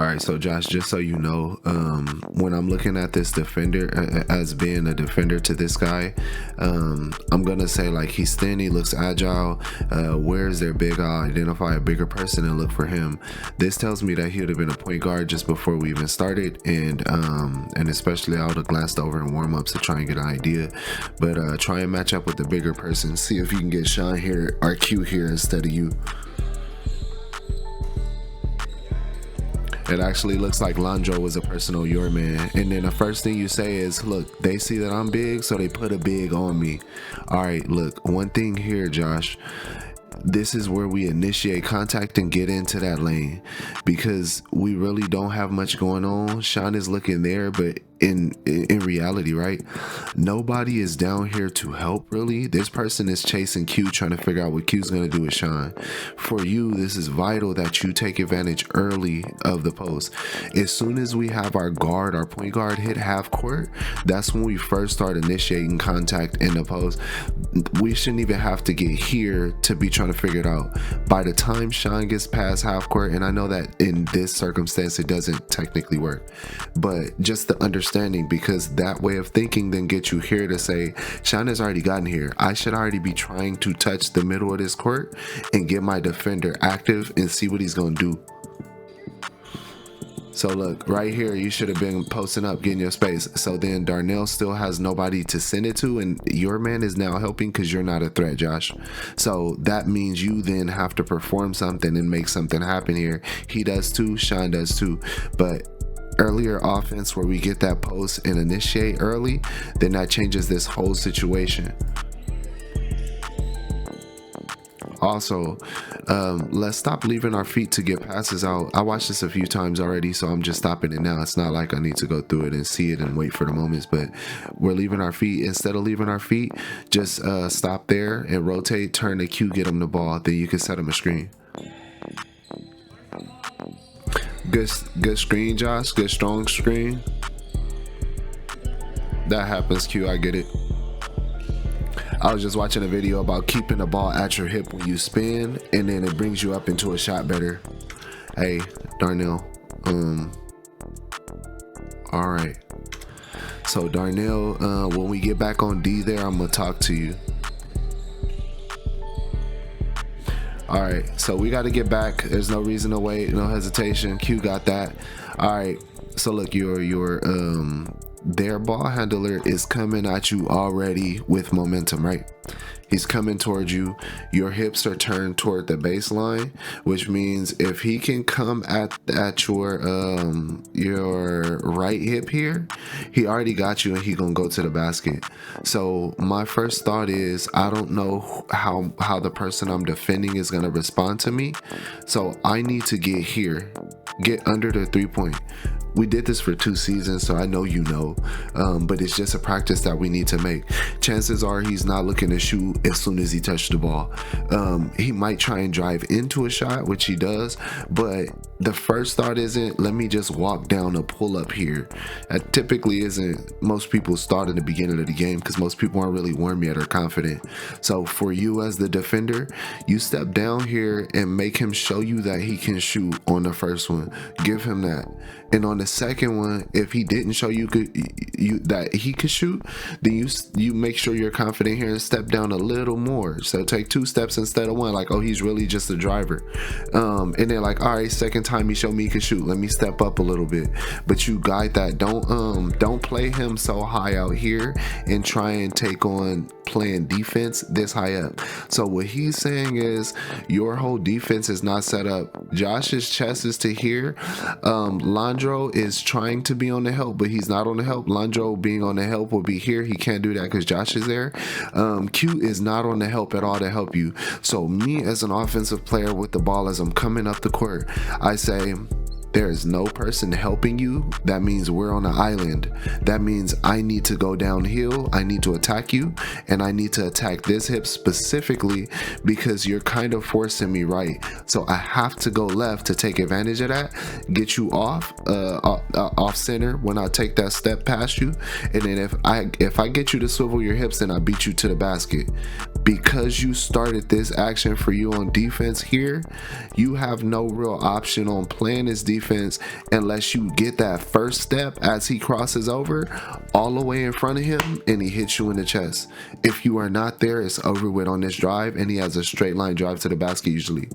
All right, so Josh, just so you know, when I'm looking at this defender as being a defender to this guy, I'm gonna say like he's thin, he looks agile. Where's their big? I'll identify a bigger person and look for him. This tells me that he would have been a point guard just before we even started, and especially I would have glanced over in warm-ups to try and get an idea. But try and match up with the bigger person. See if you can get Sean here or Q here instead of you. It actually looks like Landro was a personal your man. And then the first thing you say is, look, they see that I'm big, so they put a big on me. All right, look, one thing here, Josh. This is where we initiate contact and get into that lane, because we really don't have much going on. Sean is looking there, but in reality, right, nobody is down here to help really. This person is chasing Q, trying to figure out what Q's gonna do with Sean. For you, this is vital that you take advantage early of the post. As soon as we have our guard, our point guard hit half court, that's when we first start initiating contact in the post. We shouldn't even have to get here to be trying to figure it out. By the time Sean gets past half court, and I know that in this circumstance it doesn't technically work, but just the understanding, because that way of thinking then gets you here to say, Sean has already gotten here. I should already be trying to touch the middle of this court and get my defender active and see what he's gonna do. So look, right here, you should have been posting up, getting your space. So then Darnell still has nobody to send it to, and your man is now helping because you're not a threat, Josh. So that means you then have to perform something and make something happen here. He does too, Sean does too. But earlier offense where we get that post and initiate early, then that changes this whole situation. Also, let's stop leaving our feet to get passes out. I watched this a few times already, so I'm just stopping it now. It's not like I need to go through it and see it and wait for the moments, but we're leaving our feet. Instead of leaving our feet, just stop there and rotate, turn the Q, get them the ball. Then you can set them a screen. Good screen, Josh. Good strong screen. That happens, Q. I get it. I was just watching a video about keeping the ball at your hip when you spin, and then it brings you up into a shot better. Hey, Darnell. All right. So Darnell, when we get back on D there, I'm gonna talk to you. All right, so we got to get back. There's no reason to wait, no hesitation. Q got that. All right, so look, their ball handler is coming at you already with momentum, right? He's coming towards you. Your hips are turned toward the baseline, which means if he can come at your right hip here, he already got you and he gonna go to the basket. So my first thought is, I don't know how the person I'm defending is gonna respond to me. So I need to get here, get under the 3-point. We did this for 2 seasons, so I know you know, but it's just a practice that we need to make. Chances are he's not looking to shoot as soon as he touched the ball. He might try and drive into a shot, which he does, but the first thought isn't, let me just walk down a pull up here. That typically isn't most people's thought in the beginning of the game, because most people aren't really warm yet or confident. So for you as the defender, you step down here and make him show you that he can shoot on the first one. Give him that. And on the second one, if he didn't show you that he could shoot, then you make sure you're confident here and step down a little more. So take 2 steps instead of 1, like, oh, he's really just a driver. And then like, all right, second time he showed me he could shoot, let me step up a little bit. But you guide that. Don't play him so high out here and try and take on playing defense this high up. So what he's saying is your whole defense is not set up. Josh's chest is to here. Landro is trying to be on the help, but he's not on the help. Landro being on the help will be here. He can't do that because Josh is there. Q is not on the help at all to help you. So me as an offensive player with the ball, as I'm coming up the court, I say, there is no person helping you. That means we're on an island. That means I need to go downhill. I need to attack you, and I need to attack this hip specifically because you're kind of forcing me right. So I have to go left to take advantage of that, get you off center when I take that step past you, and then if I get you to swivel your hips, then I beat you to the basket. Because you started this action for you on defense here, you have no real option on playing this defense defense unless you get that first step as he crosses over all the way in front of him and he hits you in the chest. If you are not there, it's over with on this drive, and he has a straight line drive to the basket usually.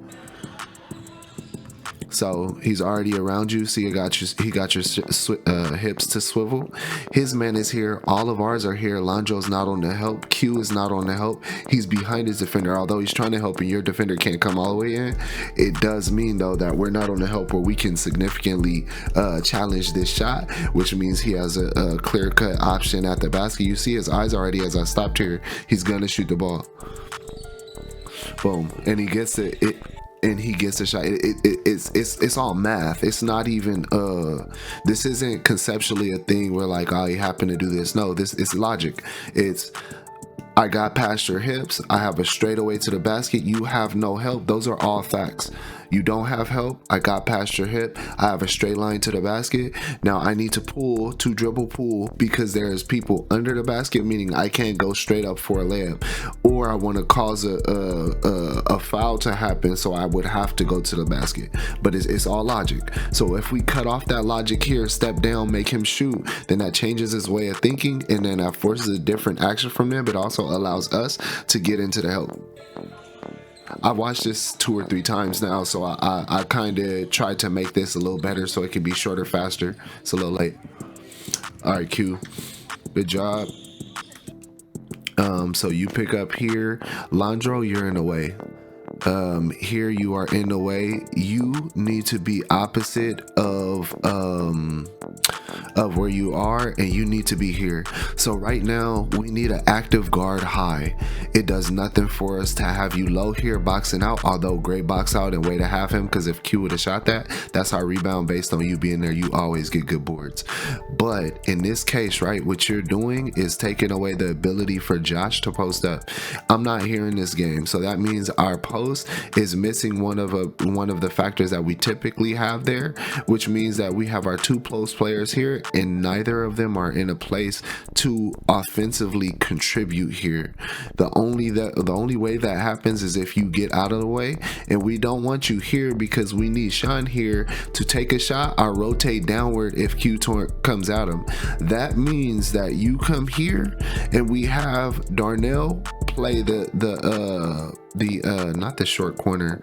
So he's already around you. See, he got your hips to swivel. His man is here. All of ours are here. Landro's not on the help. Q is not on the help. He's behind his defender. Although he's trying to help and your defender can't come all the way in, it does mean though that we're not on the help where we can significantly challenge this shot, which means he has a clear-cut option at the basket. You see his eyes already as I stopped here. He's gonna shoot the ball. Boom, and he gets it. And he gets a shot. It's all math. It's not even this isn't conceptually a thing where like, oh, you happen to do this. No, this is logic. It's, I got past your hips, I have a straightaway to the basket, you have no help. Those are all facts. You don't have help, I got past your hip, I have a straight line to the basket. Now I need to dribble pull because there's people under the basket, meaning I can't go straight up for a layup, or I want to cause a foul to happen, so I would have to go to the basket. But it's all logic. So if we cut off that logic here, step down, make him shoot, then that changes his way of thinking, and then that forces a different action from him, but also allows us to get into the help. I watched this 2 or 3 times now, so I kind of tried to make this a little better so it could be shorter, faster. It's a little late. All right, Q, good job. So you pick up here. Landro, you're in the way. Here you are in the way. You need to be opposite of where you are, and you need to be here. So right now we need an active guard high. It does nothing for us to have you low here boxing out, although great box out and way to have him, because if Q would have shot that's our rebound. Based on you being there, you always get good boards. But in this case, right, what you're doing is taking away the ability for Josh to post up. I'm not here in this game, so that means our post is missing one of the factors that we typically have there, which means that we have our 2 post players here, and neither of them are in a place to offensively contribute here. The only way that happens is if you get out of the way, and we don't want you here because we need Sean here to take a shot or rotate downward if Q comes at him. That means that you come here and we have Darnell play the not the short corner,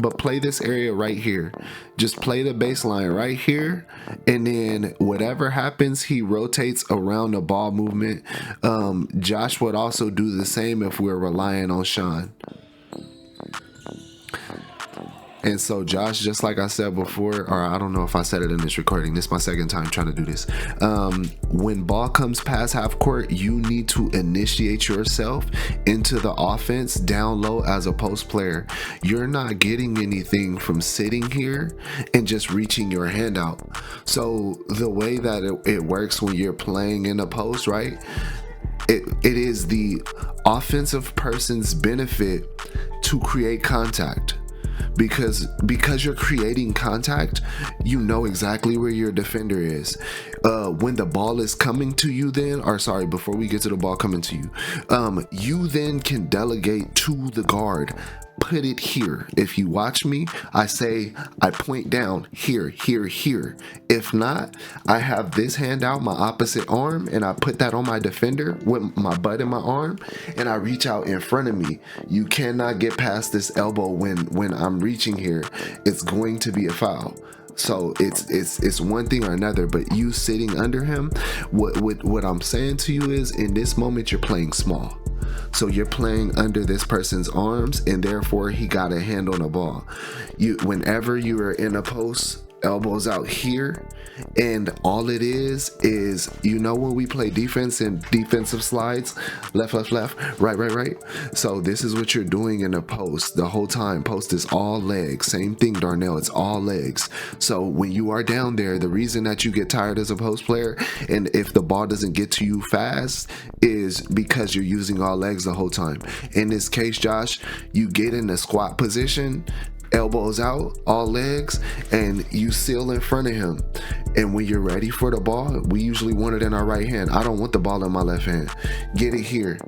but play this area right here. Just play the baseline right here, and then whatever happens, he rotates around the ball movement. Josh would also do the same if we're relying on Sean. And so Josh, just like I said before, or I don't know if I said it in this recording, this is my second time trying to do this. When ball comes past half court, you need to initiate yourself into the offense down low as a post player. You're not getting anything from sitting here and just reaching your hand out. So the way that it works when you're playing in a post, right? It is the offensive person's benefit to create contact. Because you're creating contact, you know exactly where your defender is. When the ball is coming to you before we get to the ball coming to you, you then can delegate to the guard. Put it here. If you watch me, I point down here, here, here. If not, I have this hand out, my opposite arm, and I put that on my defender with my butt in my arm, and I reach out in front of me. You cannot get past this elbow when I'm reaching here. It's going to be a foul. So it's one thing or another, but you sitting under him, what I'm saying to you is, in this moment, you're playing small. So you're playing under this person's arms, and therefore he got a hand on the ball. Whenever you are in a post, elbows out here, and all it is when we play defense and defensive slides, left, right. So this is what you're doing in a post the whole time. Post is all legs. Same thing, Darnell, it's all legs. So when you are down there, the reason that you get tired as a post player, and if the ball doesn't get to you fast, is because you're using all legs the whole time. In this case, Josh, you get in the squat position, elbows out, all legs, and you seal in front of him. And when you're ready for the ball, we usually want it in our right hand. I don't want the ball in my left hand. Get it here.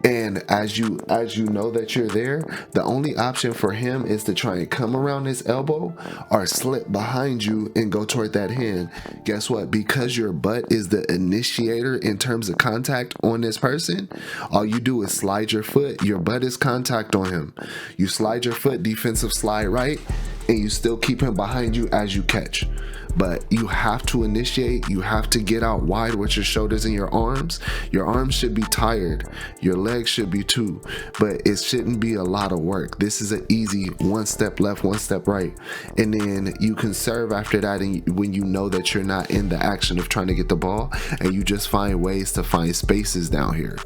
And as you know that you're there, the only option for him is to try and come around his elbow or slip behind you and go toward that hand. Guess what? Because your butt is the initiator in terms of contact on this person, all you do is slide your foot. Your butt is contact on him. You slide your foot, defensive slide right, and you still keep him behind you as you catch. But you have to initiate. You have to get out wide with your shoulders and your arms. Your arms should be tired. Your legs should be too. But it shouldn't be a lot of work. This is an easy one step left, one step right. And then you can serve after that, and when you know that you're not in the action of trying to get the ball, and you just find ways to find spaces down here.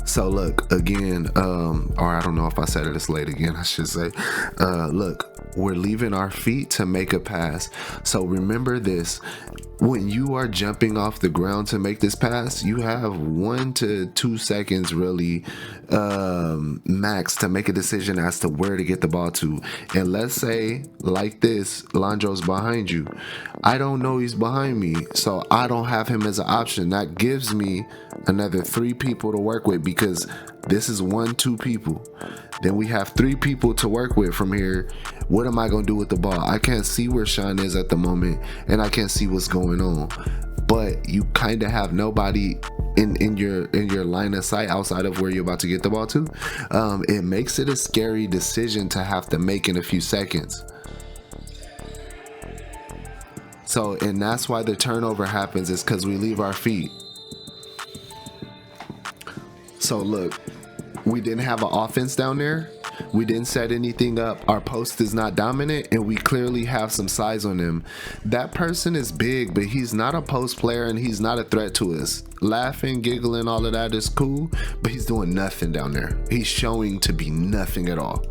So look, again, or I don't know if I said it this late again, I should say, look, we're leaving our feet to make a pass. So remember this, when you are jumping off the ground to make this pass, you have 1 to 2 seconds really max to make a decision as to where to get the ball to. And let's say like this, Landro's behind you. I don't know he's behind me, so I don't have him as an option. That gives me another 3 people to work with, because this is 1, 2 people. Then we have 3 people to work with from here. What am I gonna do with the ball? I can't see where Sean is at the moment, and I can't see what's going on. But you kind of have nobody in your line of sight outside of where you're about to get the ball to. It makes it a scary decision to have to make in a few seconds. So, and that's why the turnover happens, is because we leave our feet. So look, we didn't have an offense down there. We didn't set anything up. Our post is not dominant, and we clearly have some size on him. That person is big, but he's not a post player, and he's not a threat to us. Laughing, giggling, all of that is cool, but he's doing nothing down there. He's showing to be nothing at all.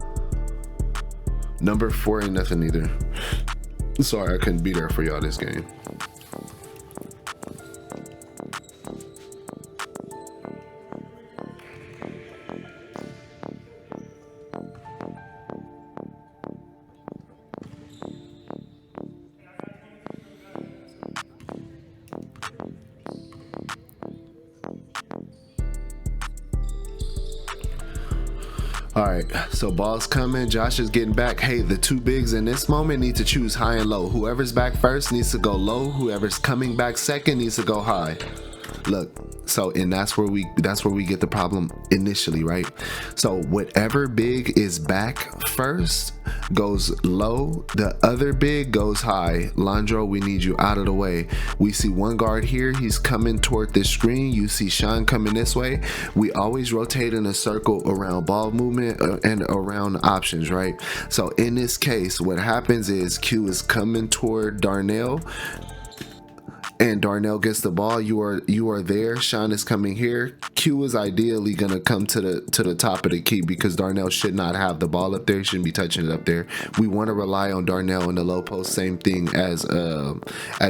Number 4 ain't nothing either. Sorry, I couldn't be there for y'all this game. All right, so ball's coming. Josh is getting back. Hey, the 2 bigs in this moment need to choose high and low. Whoever's back first needs to go low. Whoever's coming back second needs to go high. Look, so, and that's where we get the problem initially, right? So whatever big is back first goes low, the other big goes high. Landro, we need you out of the way. We see one guard here, he's coming toward this screen. You see Sean coming this way. We always rotate in a circle around ball movement and around options, right? So in this case, what happens is Q is coming toward Darnell, and Darnell gets the ball. You are there. Sean is coming here. Q is ideally gonna come to the top of the key, because Darnell should not have the ball up there. He shouldn't be touching it up there. We want to rely on Darnell in the low post. Same thing as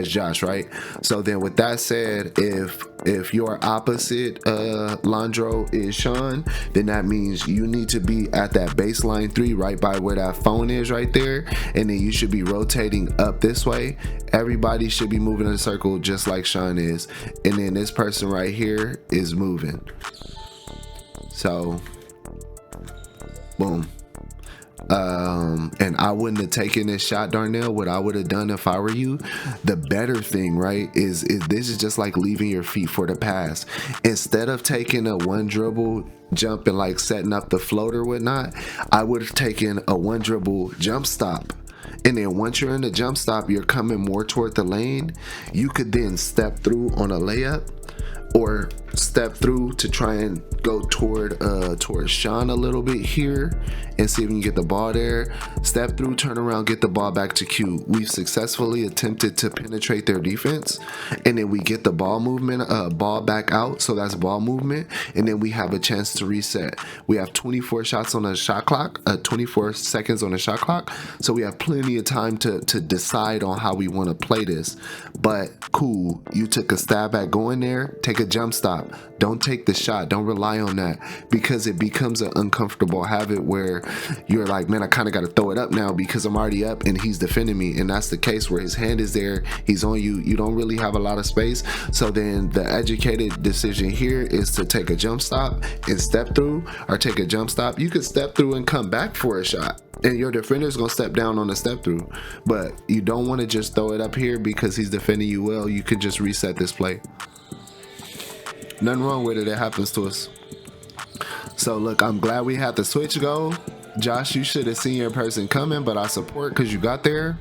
Josh, right? So then, with that said, if your opposite Landro is Sean, then that means you need to be at that baseline 3, right by where that phone is right there, and then you should be rotating up this way. Everybody should be moving in a circle just like Sean is, and then this person right here is moving. So boom. And I wouldn't have taken this shot, Darnell. What I would have done if I were you, the better thing, right, is this is just like leaving your feet for the pass. Instead of taking a 1 dribble jump and like setting up the float or whatnot, I would have taken a 1 dribble jump stop. And then once you're in the jump stop, you're coming more toward the lane. You could then step through on a layup, or step through to try and go toward Sean a little bit here and see if you can get the ball there. Step through, turn around, get the ball back to Q. We've successfully attempted to penetrate their defense, and then we get the ball movement, ball back out, so that's ball movement, and then we have a chance to reset. We have 24 shots on the shot clock, 24 seconds on the shot clock, so we have plenty of time to decide on how we want to play this. But cool, you took a stab at going there, take take a jump stop. Don't take the shot. Don't rely on that, because it becomes an uncomfortable habit where you're like, man, I kind of got to throw it up now because I'm already up and he's defending me. And that's the case where his hand is there, he's on you, you don't really have a lot of space. So then the educated decision here is to take a jump stop and step through, or take a jump stop. You could step through and come back for a shot, and your defender's gonna step down on the step through. But you don't want to just throw it up here because he's defending you well. You could just reset this play. Nothing wrong with it. It happens to us. So look, I'm glad we had the switch go. Josh, you should have seen your person coming, but I support because you got there.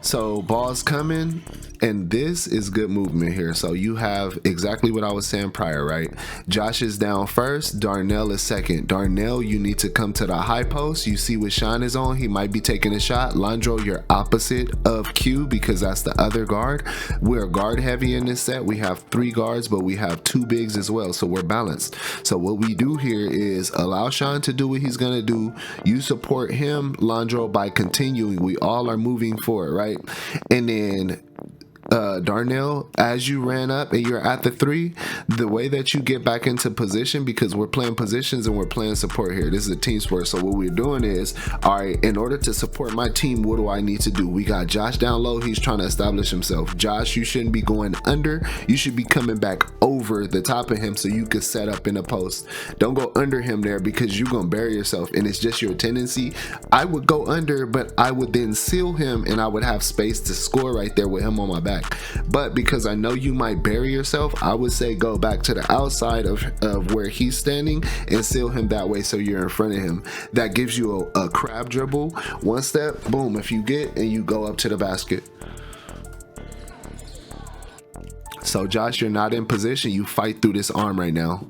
So ball's coming, and this is good movement here. So you have exactly what I was saying prior, right? Josh is down first, Darnell is second. Darnell, you need to come to the high post. You see what Sean is on, he might be taking a shot. Landro, you're opposite of Q because that's the other guard. We're guard heavy in this set. We have 3 guards, but we have 2 bigs as well, so we're balanced. So what we do here is allow Sean to do what he's gonna do. You support him, Landro, by continuing. We all are moving forward, right? And then Darnell, as you ran up and you're at the 3, the way that you get back into position, because we're playing positions and we're playing support here, this is a team sport. So what we're doing is, all right, in order to support my team, what do I need to do? We got Josh down low, he's trying to establish himself. Josh, you shouldn't be going under, you should be coming back over the top of him so you could set up in a post. Don't go under him there because you're gonna bury yourself, and it's just your tendency. I would go under, but I would then seal him and I would have space to score right there with him on my back. But because I know you might bury yourself, I would say go back to the outside of where he's standing and seal him that way so you're in front of him. That gives you a crab dribble, one step, boom, if you get, and you go up to the basket. So Josh, you're not in position, you fight through this arm right now.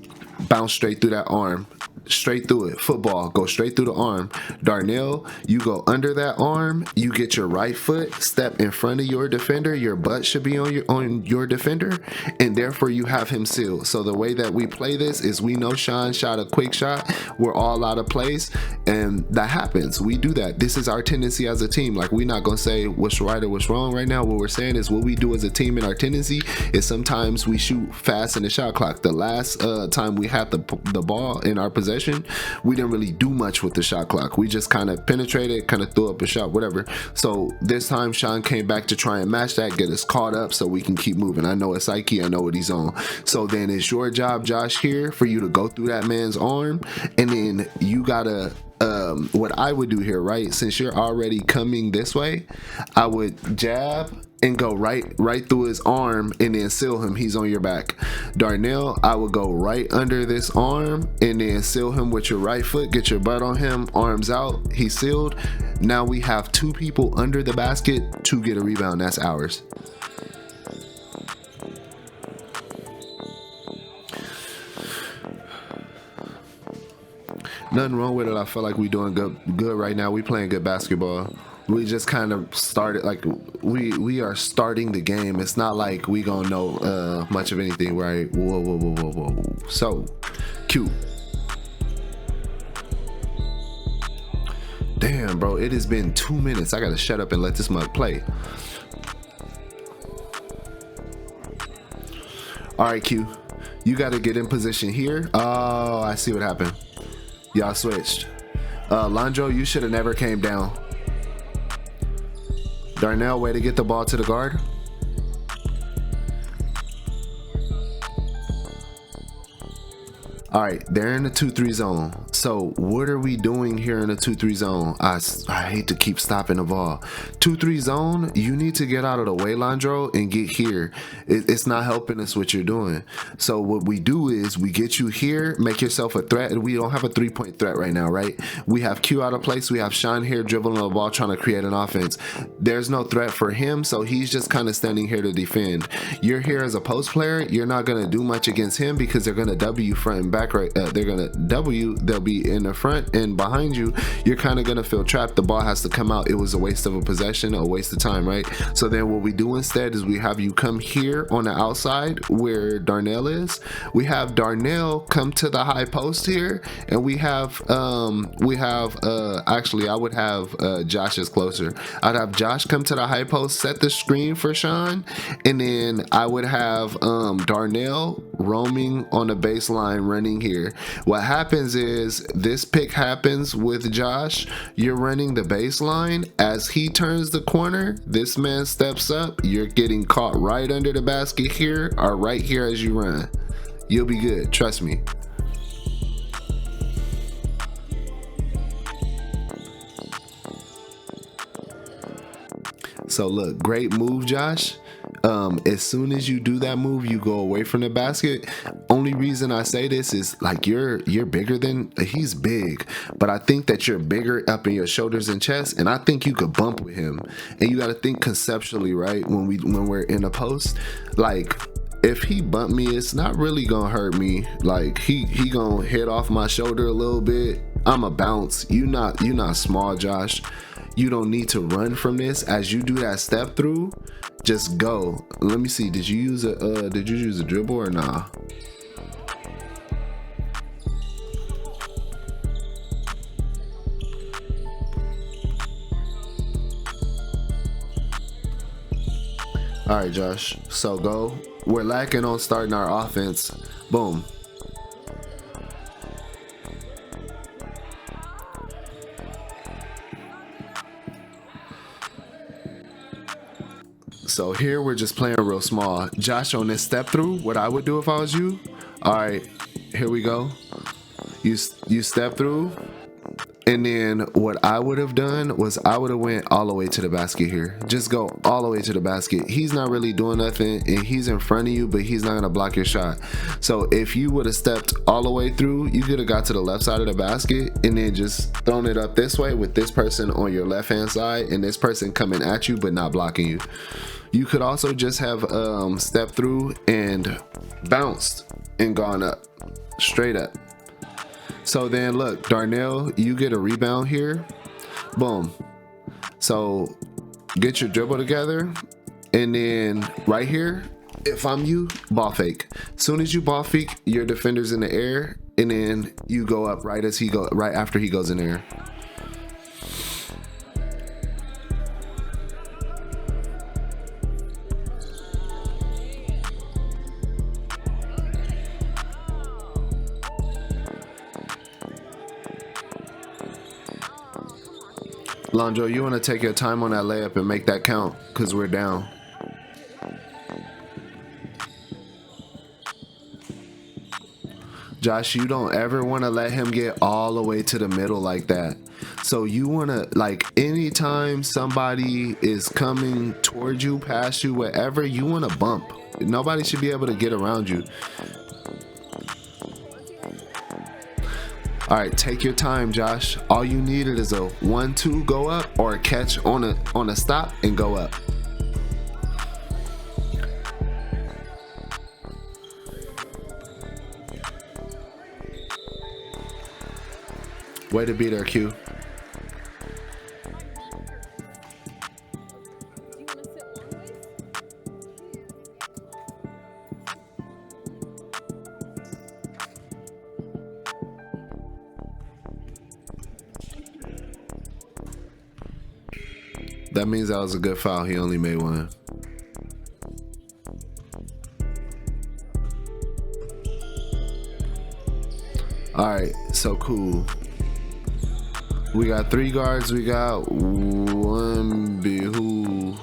Bounce straight through that arm, straight through it. Football, go straight through the arm. Darnell, you go under that arm, you get your right foot, step in front of your defender, your butt should be on your defender, and therefore you have him sealed. So the way that we play this is, we know Sean shot a quick shot, we're all out of place, and that happens. We do that. This is our tendency as a team. Like, we're not gonna say what's right or what's wrong right now. What we're saying is what we do as a team, and our tendency is sometimes we shoot fast in the shot clock. The last time we had the ball in our possession, we didn't really do much with the shot clock. We just kind of penetrated, kind of threw up a shot, whatever. So this time Sean came back to try and match that, get us caught up so we can keep moving. I know it's Psyche, I know what he's on. So then it's your job, Josh, here for you to go through that man's arm, and then you gotta what I would do here, right, since you're already coming this way, I would jab and go right through his arm and then seal him. He's on your back. Darnell, I would go right under this arm and then seal him with your right foot, get your butt on him, arms out, he's sealed. Now we have 2 people under the basket to get a rebound. That's ours. Nothing wrong with it. I feel like we doing good right now. We playing good basketball. We just kind of started, like, we are starting the game. It's not like we gonna know much of anything, right? Whoa. So Q, damn bro, it has been 2 minutes. I gotta shut up and let this mug play. All right, Q, you gotta get in position here. Oh, I see what happened. Y'all switched. Landro, you should have never came down. Darnell, way to get the ball to the guard. All right, they're in the 2-3 zone. So what are we doing here in the 2-3 zone? I hate to keep stopping the ball. 2-3 zone, you need to get out of the way, Landro, and get here. It's not helping us what you're doing. So what we do is we get you here, make yourself a threat. We don't have a 3-point threat right now, right? We have Q out of place. We have Sean here dribbling the ball, trying to create an offense. There's no threat for him, so he's just kind of standing here to defend. You're here as a post player. You're not going to do much against him because they're going to W front and back. back right, they're gonna double you, they'll be in the front and behind you. You're kind of gonna feel trapped. The ball has to come out. It was a waste of a possession, a waste of time, right? So then what we do instead is we have you come here on the outside where Darnell is. We have Darnell come to the high post here, and we have actually I would have Josh is closer. I'd have Josh come to the high post, set the screen for Sean, and then I would have Darnell roaming on the baseline running here. What happens is this pick happens with Josh. You're running the baseline. As he turns the corner, this man steps up. You're getting caught right under the basket here or right here as you run. You'll be good, trust me. So look, great move, Josh. As soon as you do that move, you go away from the basket. Only reason I say this is like you're bigger than he's big, but I think that you're bigger up in your shoulders and chest, and I think you could bump with him. And you got to think conceptually, right? When we're in a post, like if he bumped me, it's not really gonna hurt me. Like he gonna hit off my shoulder a little bit. I'm a bounce. You not small, Josh. You don't need to run from this. As you do that step through, just go. Let me see. Did you use a dribble or nah? All right, Josh. So go. We're lacking on starting our offense. Boom. So here we're just playing real small. Josh, on this step through, what I would do if I was you, all right, here we go. You step through, and then what I would have done was I would have went all the way to the basket here. Just go all the way to the basket. He's not really doing nothing, and he's in front of you, but he's not gonna block your shot. So if you would have stepped all the way through, you could have got to the left side of the basket and then just thrown it up this way with this person on your left hand side and this person coming at you but not blocking you. You could also just have stepped through and bounced and gone up, straight up. So then look, Darnell, you get a rebound here. Boom. So get your dribble together, and then right here, if I'm you, ball fake. Soon as you ball fake, your defender's in the air, and then you go up right after he goes in there. Landro, you want to take your time on that layup and make that count because we're down. Josh, you don't ever want to let him get all the way to the middle like that. So you want to, like, anytime somebody is coming towards you, past you, whatever, you want to bump. Nobody should be able to get around you. All right, take your time, Josh. All you needed is a 1-2 go up or a catch on a stop and go up. Way to be there, Q. That means that was a good foul. He only made one. All right, so cool. We got 3 guards. We got 1 who.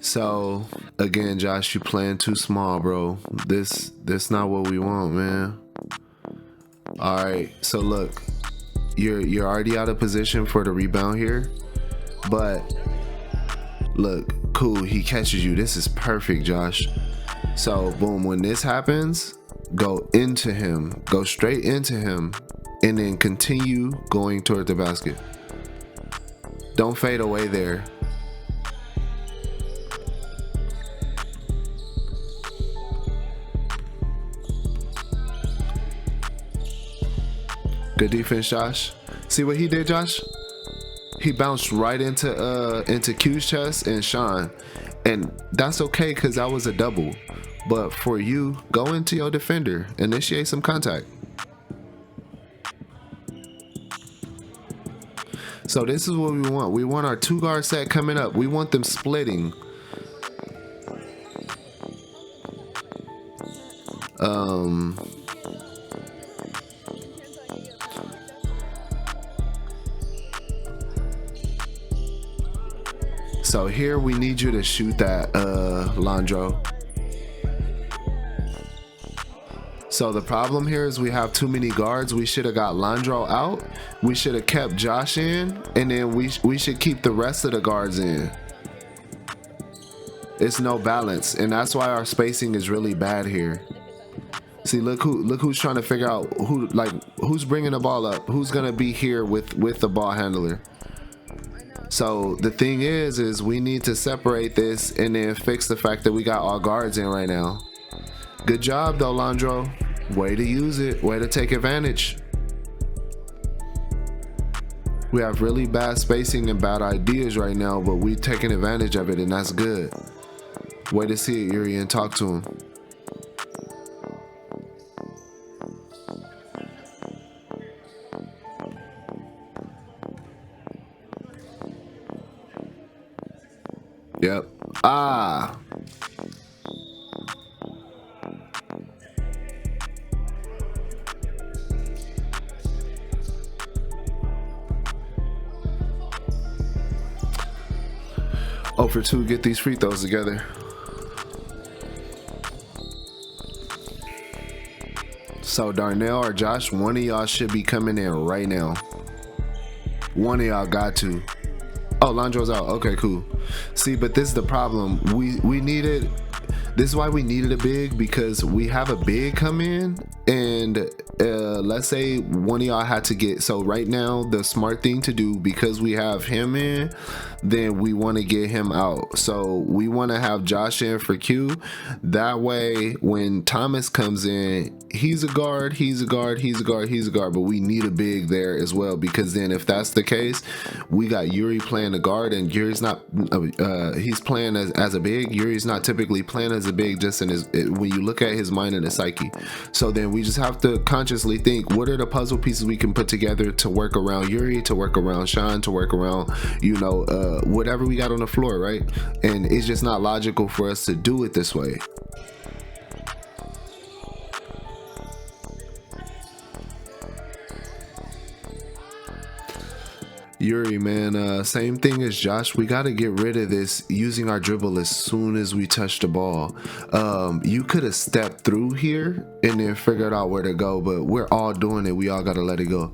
So again, Josh, you playing too small, bro. This not what we want, man. All right, so look, you're already out of position for the rebound here, but look, cool, he catches you. This is perfect, Josh. So boom, when this happens, go into him, go straight into him, and then continue going toward the basket. Don't fade away there. Good defense, Josh. See what he did, Josh? He bounced right into Q's chest and Sean. And that's okay because that was a double. But for you, go into your defender. Initiate some contact. So this is what we want. We want our 2-guard set coming up. We want them splitting. So here we need you to shoot that, Landro. So the problem here is we have too many guards. We should have got Landro out. We should have kept Josh in, and then we should keep the rest of the guards in. It's no balance, and that's why our spacing is really bad here. See, look who's trying to figure out who's bringing the ball up, who's gonna be here with the ball handler. So the thing is we need to separate this and then fix the fact that we got all guards in right now. Good job though, Landro. Way to use it. Way to take advantage. We have really bad spacing and bad ideas right now, but we taking advantage of it, and that's good. Way to see it, Yuri, and talk to him. Yep. Ah. Oh, for 2, get these free throws together. So Darnell or Josh, one of y'all should be coming in right now. One of y'all got to. Oh, Landro's out. Okay, cool. See, but this is the problem. We needed. This is why we needed a big, because we have a big come in, and let's say one of y'all had to get. So right now, the smart thing to do, because we have him in, then we want to get him out. So we want to have Josh in for Q. That way, when Thomas comes in, he's a guard, he's a guard, he's a guard, he's a guard. But we need a big there as well, because then if that's the case, we got Yuri playing the guard, and Yuri's not. He's playing as a big. Yuri's not typically playing as a big, just in his, when you look at his mind and his psyche. So then we just have to consciously think, what are the puzzle pieces we can put together to work around Yuri, to work around Sean, to work around, whatever we got on the floor, right? And it's just not logical for us to do it this way. Yuri, man, same thing as Josh. We got to get rid of this using our dribble as soon as we touch the ball. You could have stepped through here and then figured out where to go, but we're all doing it. We all got to let it go.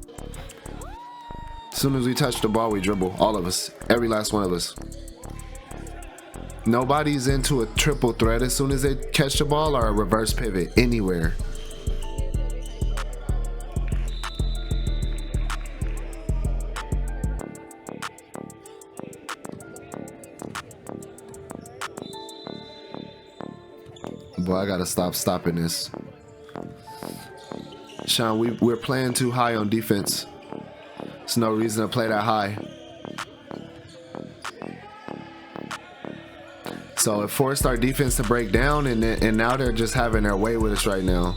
As soon as we touch the ball, we dribble. All of us. Every last one of us. Nobody's into a triple threat as soon as they catch the ball, or a reverse pivot anywhere. Boy, I gotta stop stopping this. Sean, we're playing too high on defense. There's no reason to play that high. So it forced our defense to break down, and now they're just having their way with us right now.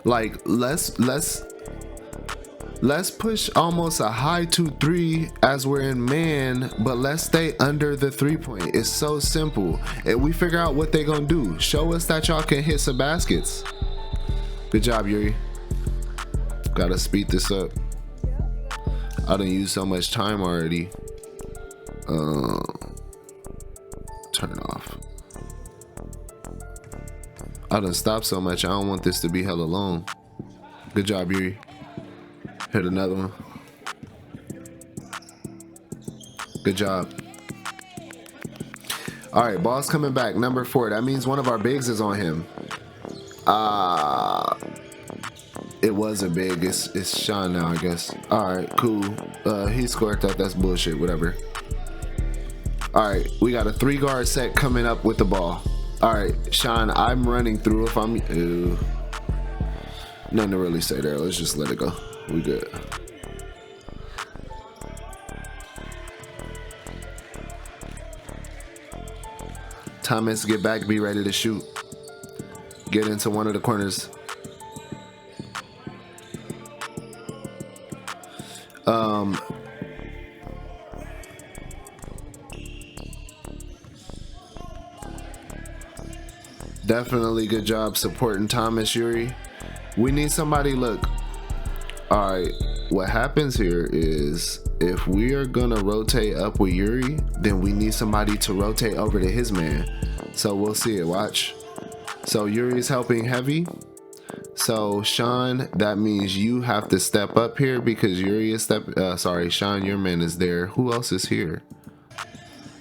Like, let's push almost a high 2-3 as we're in man, but let's stay under the 3-point. It's so simple. And we figure out what they're gonna do. Show us that y'all can hit some baskets. Good job, Yuri. Gotta speed this up. I done used so much time already. Turn it off. I done stopped so much. I don't want this to be hella long. Good job, Yuri. Hit another one. Good job. All right, ball's coming back. Number 4. That means one of our bigs is on him. It wasn't big. It's Sean now, I guess. All right, cool. He scored that. That's bullshit. Whatever. All right, we got a 3-guard set coming up with the ball. All right, Sean, I'm running through. If I'm, nothing to really say there. Let's just let it go. We good. Thomas, get back. Be ready to shoot. Get into one of the corners. Definitely good job supporting Thomas, Yuri. We need somebody. Look, all right, what happens here is if we are gonna rotate up with Yuri, then we need somebody to rotate over to his man. So we'll see it. Watch. So Yuri's helping heavy. So Sean, that means you have to step up here because Yuri is sorry, Sean, your man is there. Who else is here?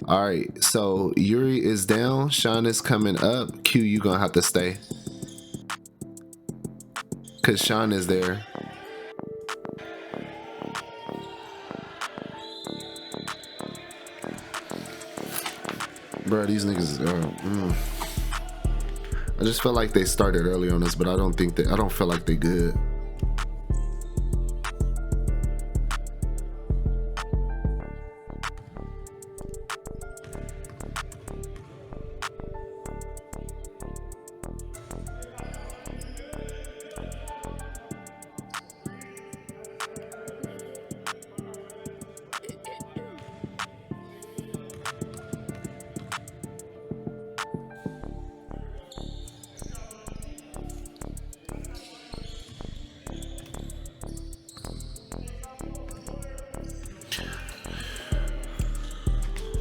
All right, so Yuri is down. Sean is coming up. Q, you gonna have to stay because Sean is there. Bro, these niggas I just feel like they started early on this, but I don't feel like they good.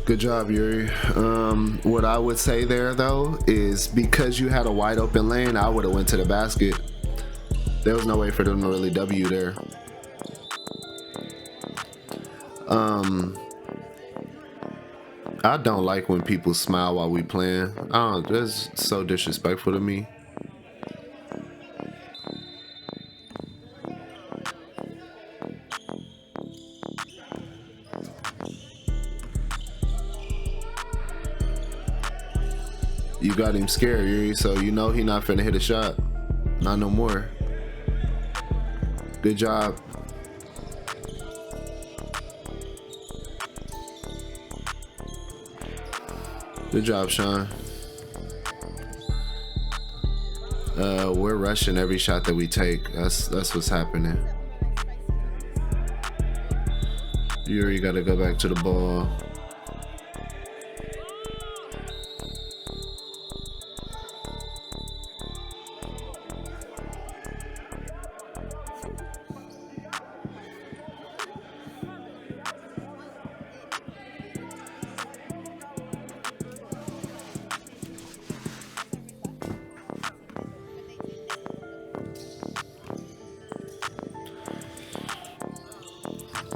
Good job, Yuri. What I would say there though is because you had a wide open lane, I would have went to the basket. There was no way for them to really W there. I don't like when people smile while we playing. That's so disrespectful to me. You got him scared, Yuri, so you know he not finna hit a shot. Not no more. Good job. Good job, Sean. We're rushing every shot that we take. That's what's happening. Yuri gotta go back to the ball.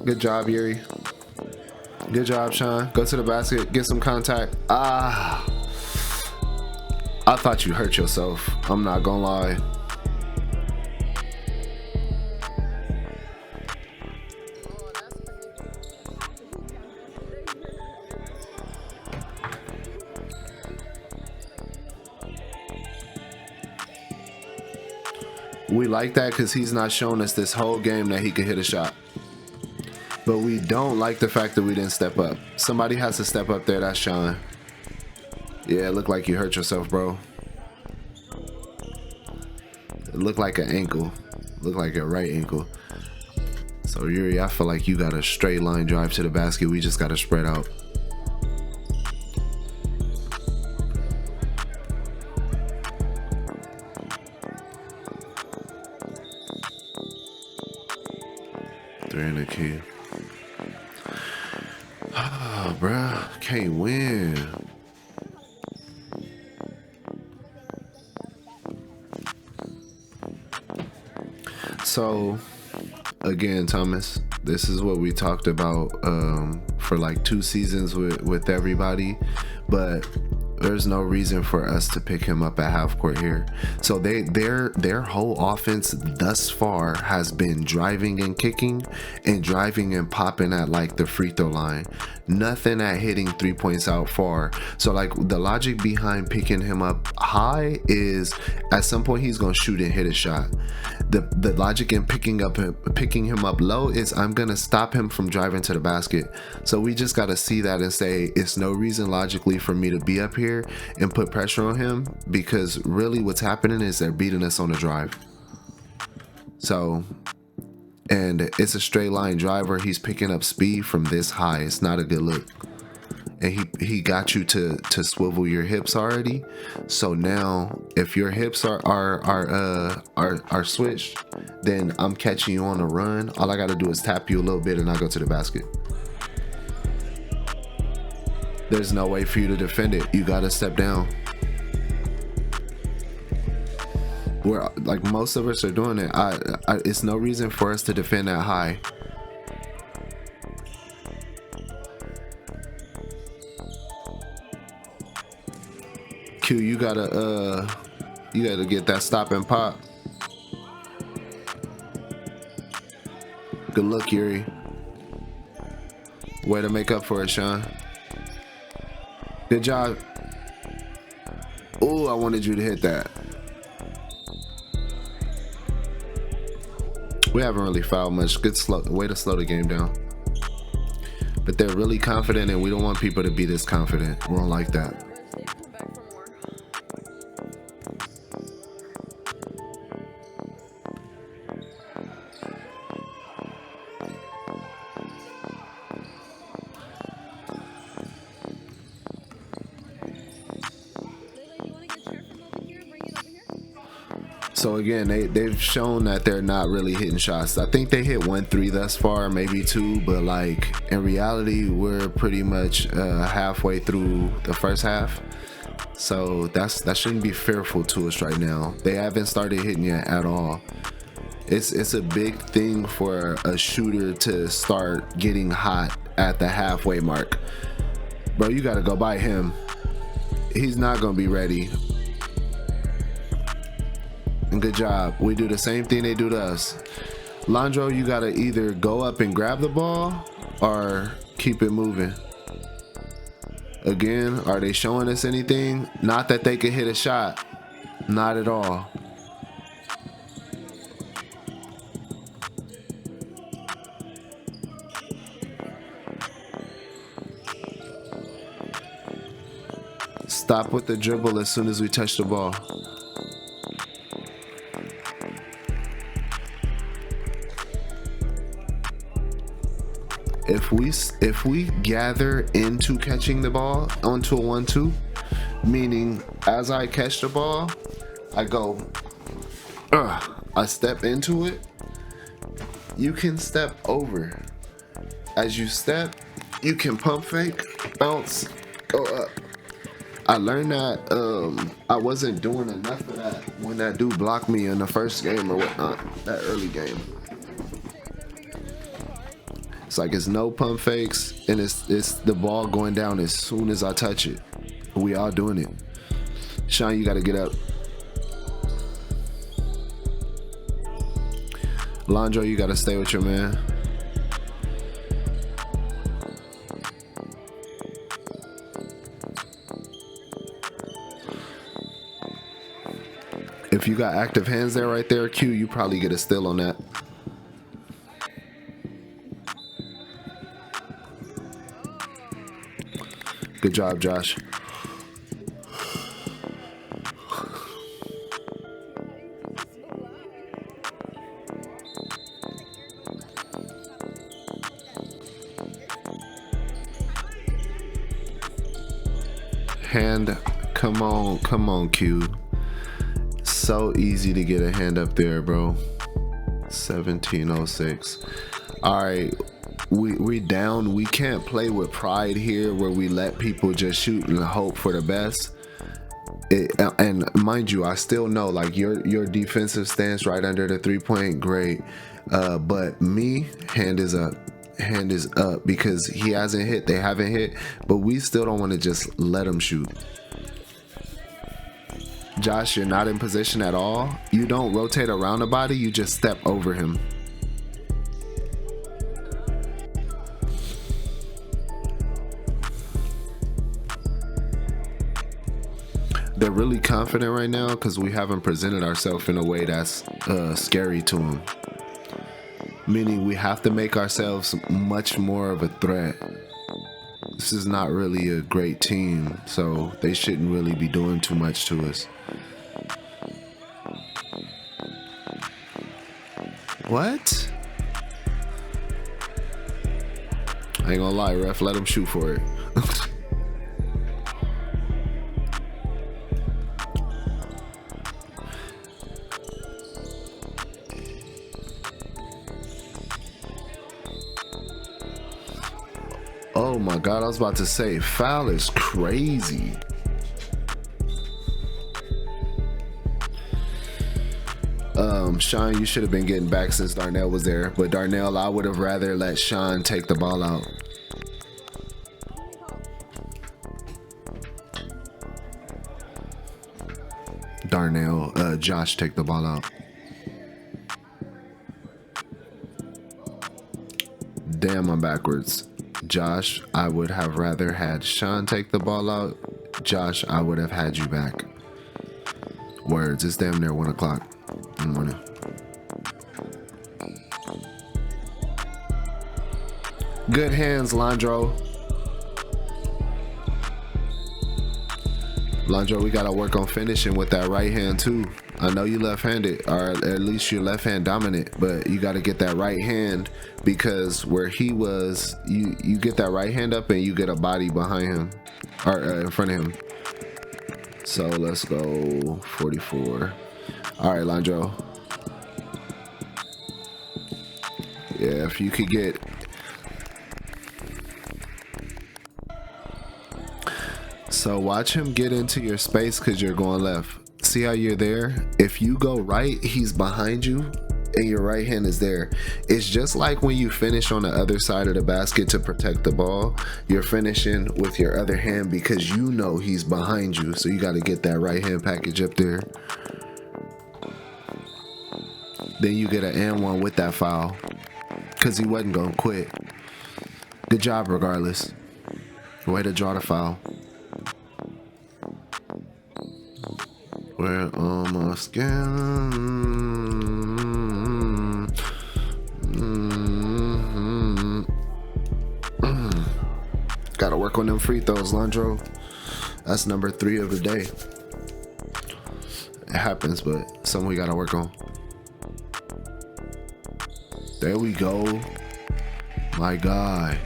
Good job, Yuri. Good job, Sean. Go to the basket, get some contact. I thought you hurt yourself. I'm not gonna lie. We like that because he's not shown us this whole game that he could hit a shot. But we don't like the fact that we didn't step up. Somebody has to step up there. That's Sean. Yeah, it looked like you hurt yourself, bro. It looked like an ankle. Looked like a right ankle. So Yuri, I feel like you got a straight line drive to the basket. We just got to spread out. Three in the key. Oh, bruh, can't win. So, again, Thomas, this is what we talked about for like 2 seasons with everybody. But There's no reason for us to pick him up at half court here. So their whole offense thus far has been driving and kicking and driving and popping at like the free throw line. Nothing at hitting 3 points out far. So like the logic behind picking him up high is at some point he's gonna shoot and hit a shot. The logic in picking him up low is I'm gonna stop him from driving to the basket. So we just gotta see that and say it's no reason logically for me to be up here and put pressure on him, because really what's happening is they're beating us on the drive. So, and it's a straight line driver. He's picking up speed from this high. It's not a good look. And he got you to swivel your hips already. So now if your hips are switched, then I'm catching you on a run. All I got to do is tap you a little bit and I go to the basket. There's no way for you to defend it. You got to step down. Where like most of us are doing it. It's no reason for us to defend that high. Q, you gotta get that stop and pop. Good luck, Yuri. Way to make up for it, Sean. Good job. Oh, I wanted you to hit that. We haven't really fouled much. Good way to slow the game down. But they're really confident, and we don't want people to be this confident. We don't like that. So again, they've shown that they're not really hitting shots. I think they hit 1-3 thus far, maybe 2, but like in reality, we're pretty much halfway through the first half. So that shouldn't be fearful to us right now. They haven't started hitting yet at all. It's a big thing for a shooter to start getting hot at the halfway mark. Bro, you gotta go by him. He's not gonna be ready. And good job. We do the same thing they do to us. Landro, you gotta either go up and grab the ball or keep it moving. Again, are they showing us anything? Not that they could hit a shot. Not at all. Stop with the dribble as soon as we touch the ball. If we gather into catching the ball onto a 1-2, meaning as I catch the ball, I go, I step into it, you can step over. As you step, you can pump fake, bounce, go up. I learned that I wasn't doing enough of that when that dude blocked me in the first game or whatnot, that early game. It's like it's no pump fakes, and it's the ball going down as soon as I touch it. We all doing it. Sean, you got to get up. Landro, you got to stay with your man. If you got active hands there right there, Q, you probably get a steal on that. Good job, Josh. Hand, come on, Q. So easy to get a hand up there, bro. 1706. All right. We down. We can't play with pride here where we let people just shoot and hope for the best. And mind you, I still know like your defensive stance right under the 3-point, great. But me, hand is up. hand is up because he hasn't hit, they haven't hit, but we still don't want to just let him shoot. Josh, you're not in position at all. You don't rotate around the body, you just step over him. They're really confident right now because we haven't presented ourselves in a way that's scary to them. Meaning we have to make ourselves much more of a threat. This is not really a great team, so they shouldn't really be doing too much to us. What? I ain't gonna lie, ref, let him shoot for it. Oh my God, I was about to say, foul is crazy. Sean, you should have been getting back since Darnell was there. But Darnell, I would have rather let Sean take the ball out. Darnell, Josh take the ball out. Damn, I'm backwards. Josh, I would have rather had Sean take the ball out. Josh, I would have had you back. Words, it's damn near 1 o'clock in the morning. Good hands, Landro. Landro, we gotta work on finishing with that right hand too. I know you left-handed, or at least you're left-hand dominant, but you gotta get that right hand because where he was, you get that right hand up and you get a body behind him, or in front of him. So let's go 44. All right, Landro. Yeah, if you could get... So watch him get into your space because you're going left. See how you're there? If you go right, he's behind you and your right hand is there. It's just like when you finish on the other side of the basket to protect the ball. You're finishing with your other hand because you know he's behind you. So you got to get that right hand package up there. Then you get an and one with that foul because he wasn't going to quit. Good job regardless. Way to draw the foul. We're almost getting. Gotta work on them free throws, Landro. That's number 3 of the day. It happens, but something we gotta work on. There we go. My God.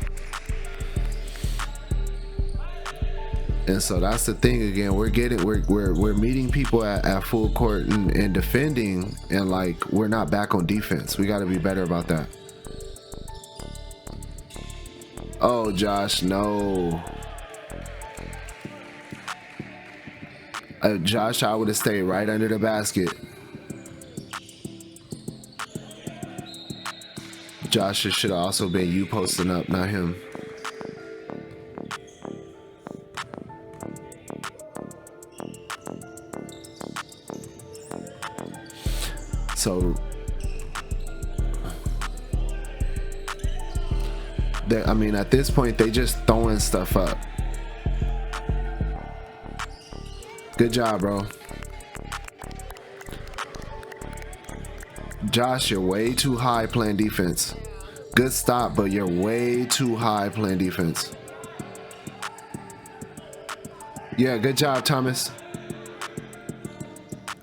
And so that's the thing again. We're meeting people at full court and defending, and like we're not back on defense. We got to be better about that. Oh, Josh, no. Josh, I would have stayed right under the basket. Josh, it should have also been you posting up, not him. So, I mean, at this point, they just throwing stuff up. Good job, bro. Josh, you're way too high playing defense. Good stop, but you're way too high playing defense. Yeah, good job, Thomas.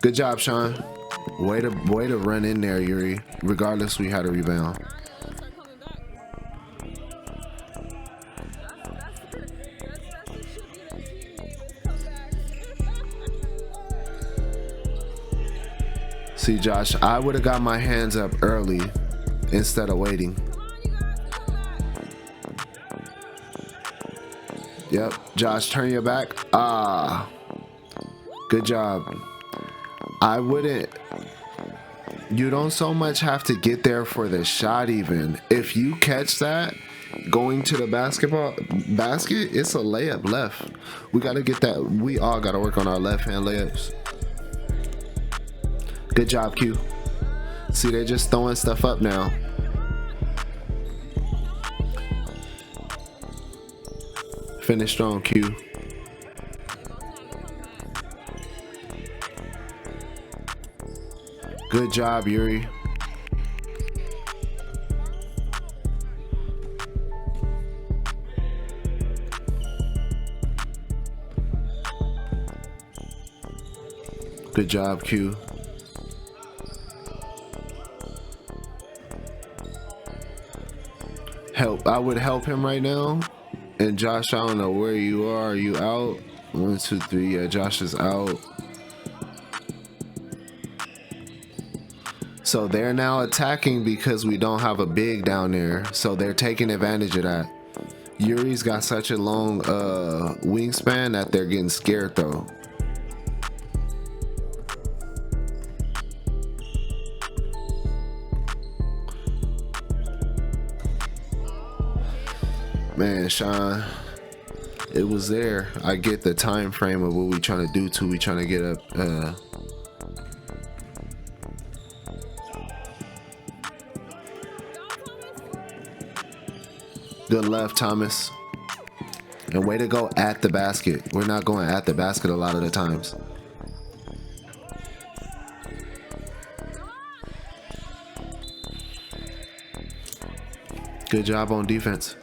Good job, Sean. Way to run in there, Yuri. Regardless, we had a rebound. See, Josh, I would have got my hands up early instead of waiting. Yep, Josh, turn your back. Ah, good job. I wouldn't. You don't so much have to get there for the shot even. If you catch that going to the basketball basket, it's a layup left. We got to get that. We all got to work on our left hand layups. Good job, Q. See, they're just throwing stuff up now. Finish strong, Q. Good job, Yuri. Good job, Q. I would help him right now. And Josh, I don't know where you are. Are you out? 1, 2, 3. Yeah, Josh is out. So they're now attacking because we don't have a big down there. So they're taking advantage of that. Yuri's got such a long wingspan that they're getting scared though. Man, Sean, it was there. I get the time frame of what we trying to do too. We trying to get up. Good left, Thomas. And way to go at the basket. We're not going at the basket a lot of the times. Good job on defense.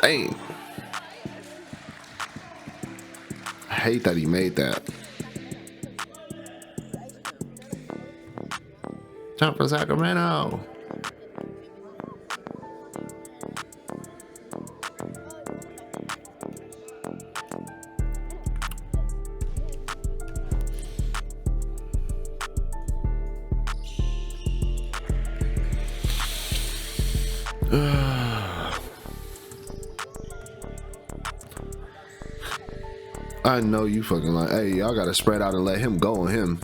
Dang. I hate that he made that. Jump for Sacramento. I know you fucking like, hey, y'all gotta spread out and let him go on him.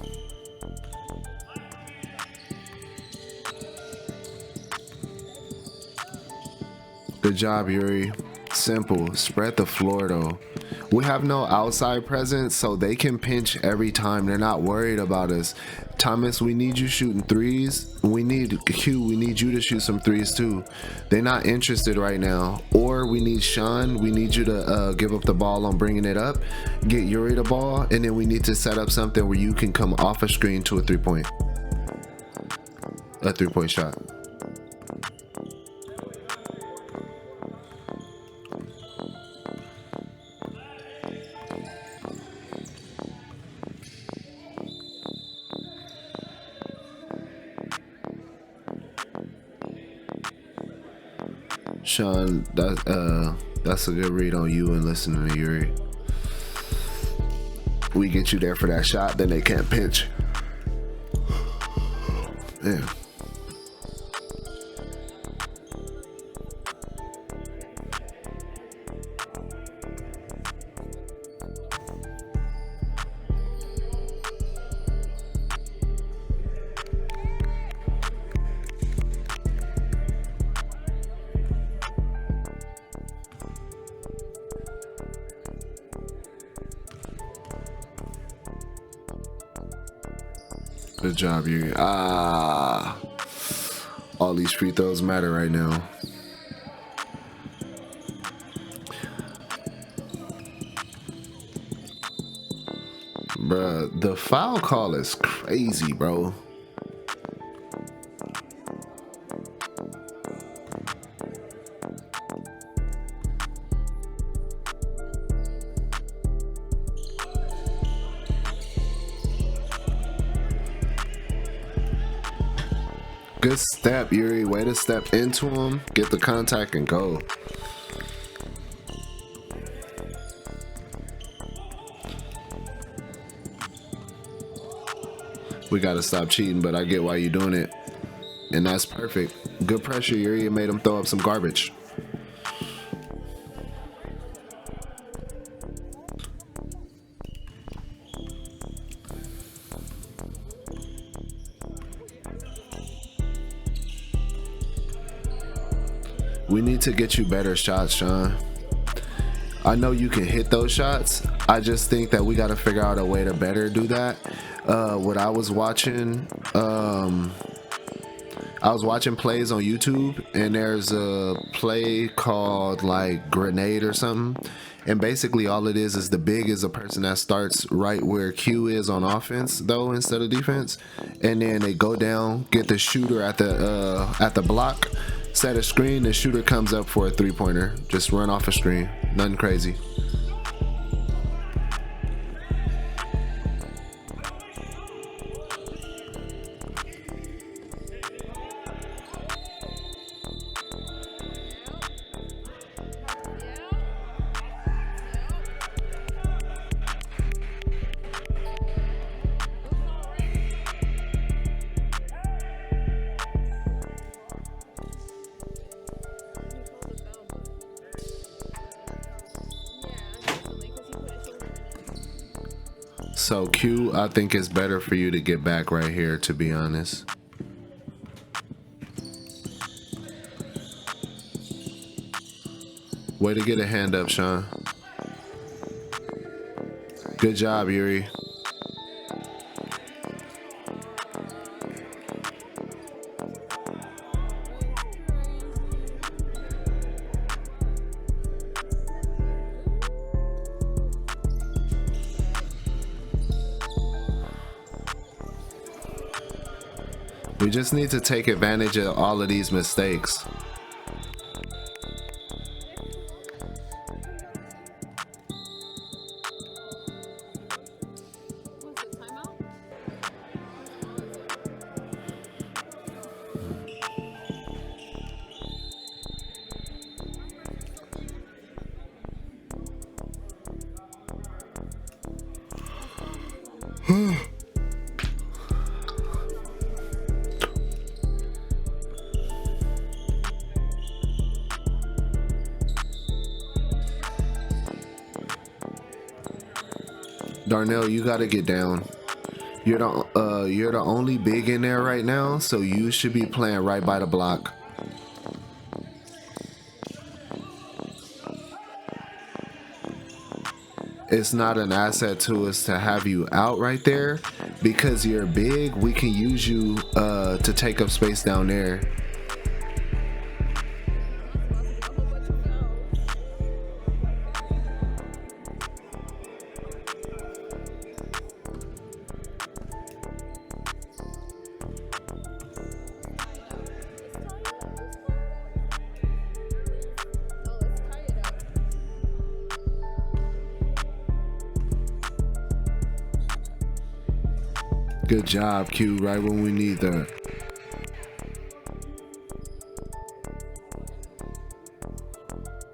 Good job, Yuri. Simple. Spread the floor though. We have no outside presence, so they can pinch every time. They're not worried about us. Thomas, we need you shooting threes. We need Q, we need you to shoot some threes too. They're not interested right now. Or we need Sean, we need you to give up the ball on bringing it up. Get Yuri the ball, and then we need to set up something where you can come off a screen to a three-point shot. Sean, that's a good read on you and listening to Yuri. We get you there for that shot, then they can't pinch. Yeah. Good job, Yuri. All these free throws matter right now. Bruh, the foul call is crazy, bro. Good step, Yuri. Way to step into him, get the contact, and go. We gotta stop cheating, but I get why you're doing it. And that's perfect. Good pressure, Yuri. You made him throw up some garbage. We need to get you better shots, Sean. I know you can hit those shots. I just think that we got to figure out a way to better do that. What I was watching, plays on YouTube, and there's a play called like Grenade or something. And basically all it is the big is a person that starts right where Q is on offense though, instead of defense. And then they go down, get the shooter at the block, set a screen, the shooter comes up for a 3-pointer. Just run off a screen. Nothing crazy. So Q, I think it's better for you to get back right here, to be honest. Way to get a hand up, Sean. Good job, Yuri. We just need to take advantage of all of these mistakes. Darnell, you gotta get down. You're the only big in there right now, so you should be playing right by the block. It's not an asset to us to have you out right there, because you're big. We can use you to take up space down there. Good job, Q, right when we need that.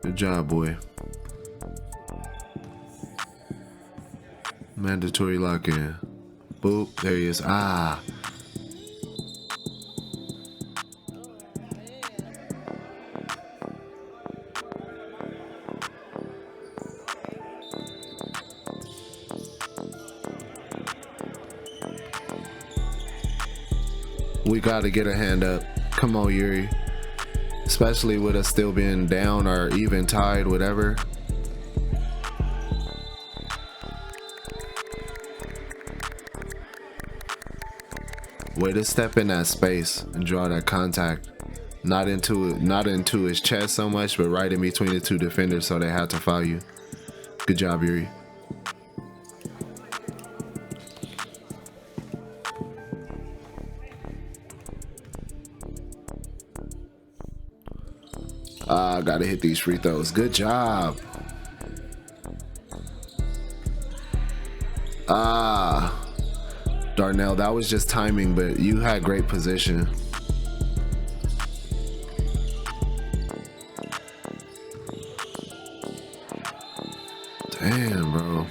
Good job, boy. Mandatory lock-in. Boop, there he is. Ah. We gotta get a hand up. Come on, Yuri. Especially with us still being down or even tied, whatever. Way to step in that space and draw that contact. Not into his chest so much, but right in between the two defenders, so they had to foul you. Good job, Yuri. Gotta hit these free throws. Good job. Darnell, that was just timing, but you had great position. Damn, bro.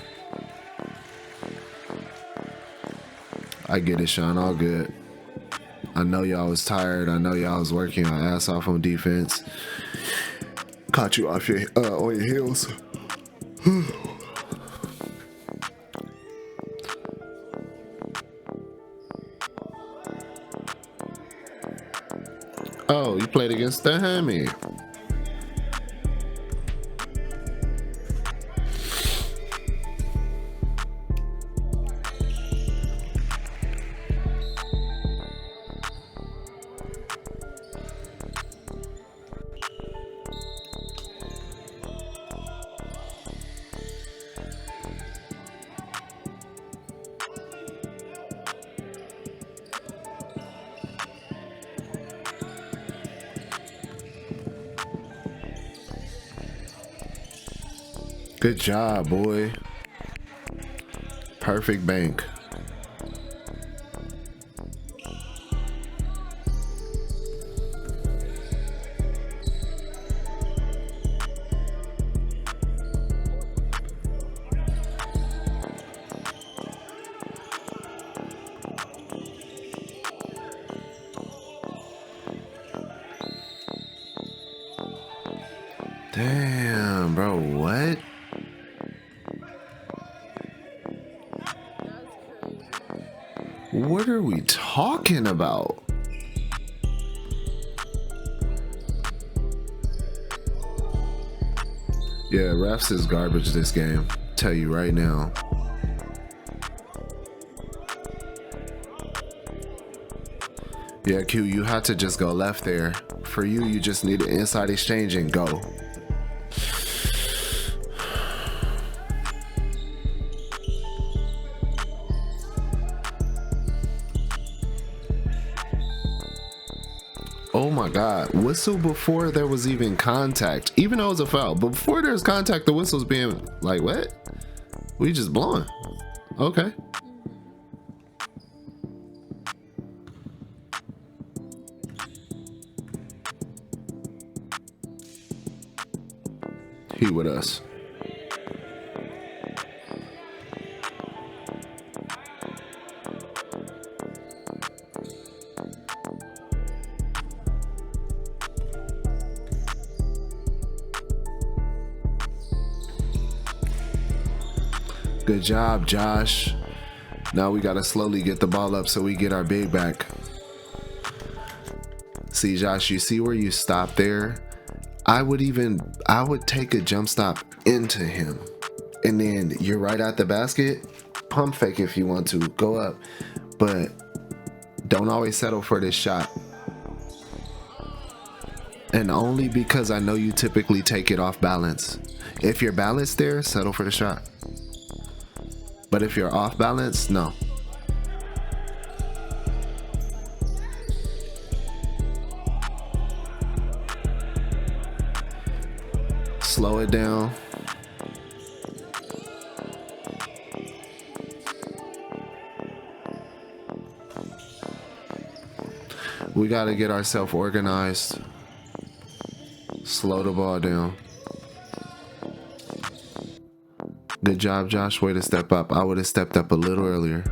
I get it, Sean. All good. I know y'all was tired. I know y'all was working your ass off on defense. Caught you off your on your heels. Oh, you played against the Hammy. Good job, boy. Perfect bank. Damn, bro, what? What are we talking about? Yeah, refs is garbage this game. Tell you right now. Yeah, Q, you had to just go left there. For you, you just need an inside exchange and go. Oh my God, whistle before there was even contact, even though it was a foul. But before there was contact, the whistle's being like, what? We just blowing. Okay. He with us. Good job, Josh. Now we gotta slowly get the ball up so we get our big back. See, Josh, you see where you stop there? I would take a jump stop into him. And then you're right at the basket. Pump fake if you want to. Go up. But don't always settle for this shot. And only because I know you typically take it off balance. If you're balanced there, settle for the shot. But if you're off balance, no. Slow it down. We got to get ourselves organized. Slow the ball down. Good job, Josh. Way to step up. I would have stepped up a little earlier.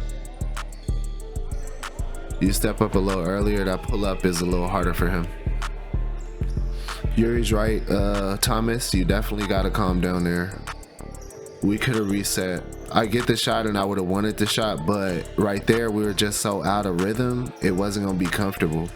You step up a little earlier, that pull up is a little harder for him. Yuri's right, Thomas. You definitely got to calm down there. We could have reset. I get the shot and I would have wanted the shot, but right there we were just so out of rhythm, it wasn't going to be comfortable.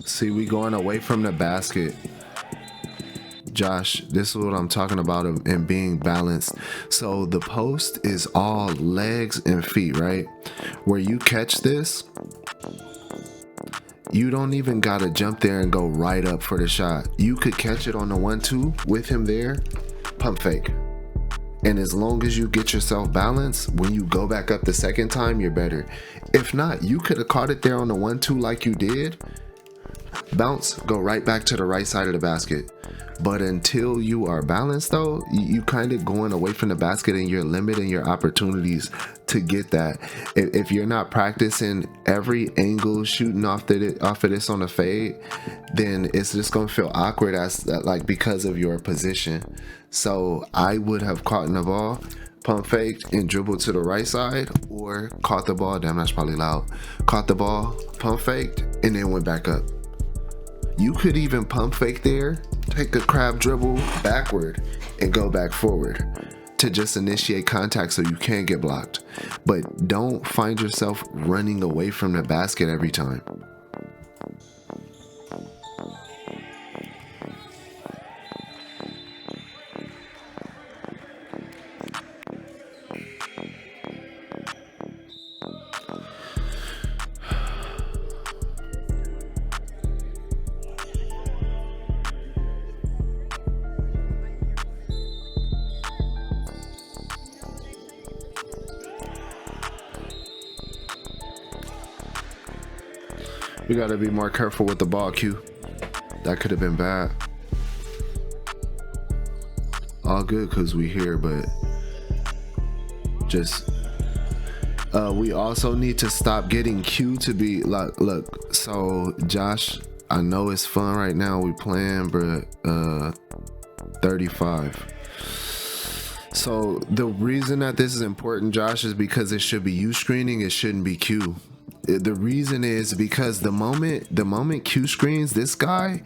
See, we going away from the basket. Josh, this is what I'm talking about and being balanced. So the post is all legs and feet, right? Where you catch this, you don't even gotta jump there and go right up for the shot. You could catch it on the 1-2 with him there, pump fake. And as long as you get yourself balanced, when you go back up the second time, you're better. If not, you could have caught it there on the 1-2 like you did, bounce, go right back to the right side of the basket. But until you are balanced though, you kind of going away from the basket and you're limiting your opportunities to get that. If you're not practicing every angle shooting off of this on a fade, then it's just gonna feel awkward as like because of your position. So I would have caught in the ball, pump faked and dribbled to the right side, or caught the ball, damn that's probably loud, caught the ball, pump faked, and then went back up. You could even pump fake there, take a crab dribble backward and go back forward to just initiate contact so you can't get blocked. But don't find yourself running away from the basket every time. We gotta be more careful with the ball, Q. That could have been bad. All good because we here, but just we also need to stop getting Q to be like, look, so Josh, I know it's fun right now, we playing, but 35. So the reason that this is important, Josh, is because it should be you screening, it shouldn't be Q. The reason is because the moment Q screens this guy,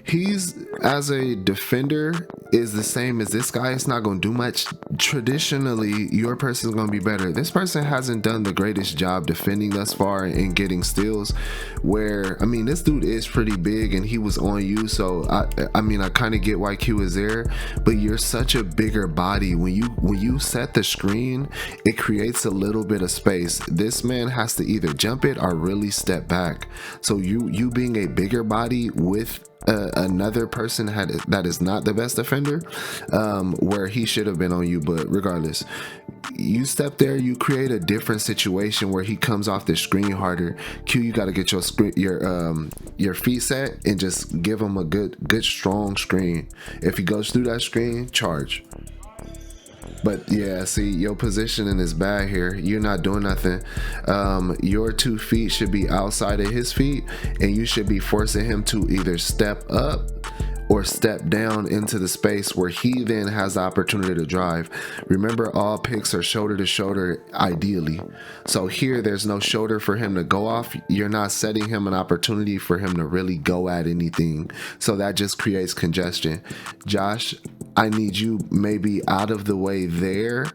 he's, as a defender, is the same as this guy. It's not going to do much. Traditionally, your person's going to be better. This person hasn't done the greatest job defending thus far and getting steals, where, I mean, this dude is pretty big and he was on you, so I mean, I kind of get why Q is there, but you're such a bigger body. When you set the screen, it creates a little bit of space. This man has to either jump it or really step back. So you being a bigger body with another person that is not the best defender, where he should have been on you, but regardless, you step there, you create a different situation where he comes off the screen harder. Q, you got to get your feet set and just give him a good strong screen. If he goes through that screen, charge. But yeah, see, your positioning is bad here. You're not doing nothing. Your 2 feet should be outside of his feet, and you should be forcing him to either step up or step down into the space where he then has the opportunity to drive. Remember, all picks are shoulder to shoulder ideally. So here there's no shoulder for him to go off. You're not setting him an opportunity for him to really go at anything. So that just creates congestion. Josh, I need you maybe out of the way there,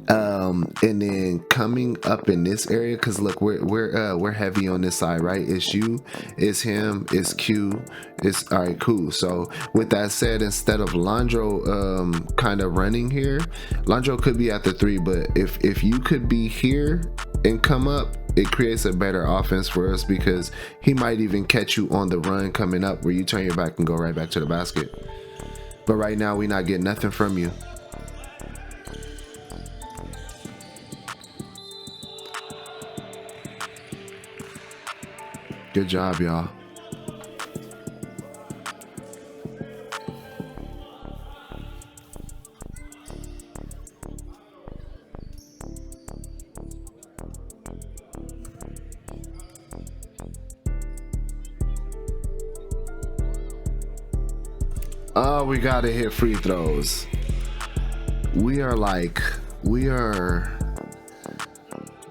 and then coming up in this area, because look, we're heavy on this side, right? It's you, it's him, it's Q, it's all right, cool. So with that said, instead of Landro kind of running here, Landro could be at the 3, but if you could be here and come up, it creates a better offense for us, because he might even catch you on the run coming up where you turn your back and go right back to the basket. But right now, we're not getting nothing from you. Good job, y'all. Oh, we gotta hit free throws. We are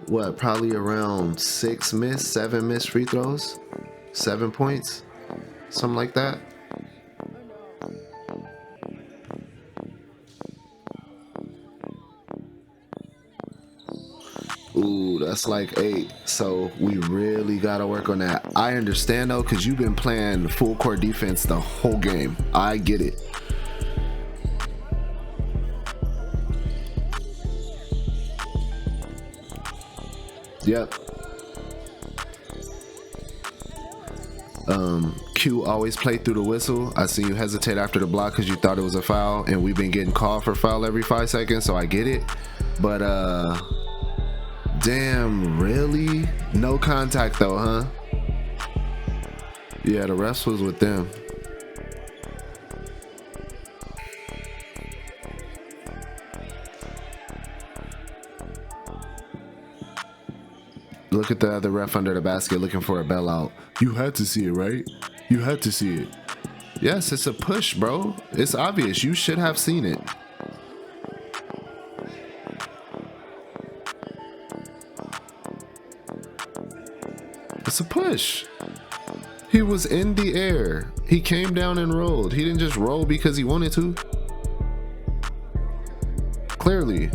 what, probably around 7 missed free throws, 7 points, something like that. Ooh, that's like 8. So we really gotta work on that. I understand though, because you've been playing full court defense the whole game. I get it. Yep. Q always play through the whistle. I see you hesitate after the block because you thought it was a foul, and we've been getting called for foul every 5 seconds, so I get it. But damn, really? No contact though, huh? Yeah, the rest was with them. Look at the other ref under the basket looking for a bailout. You had to see it, right? You had to see it. Yes, it's a push, bro. It's obvious. You should have seen it. It's a push. He was in the air. He came down and rolled. He didn't just roll because he wanted to. Clearly.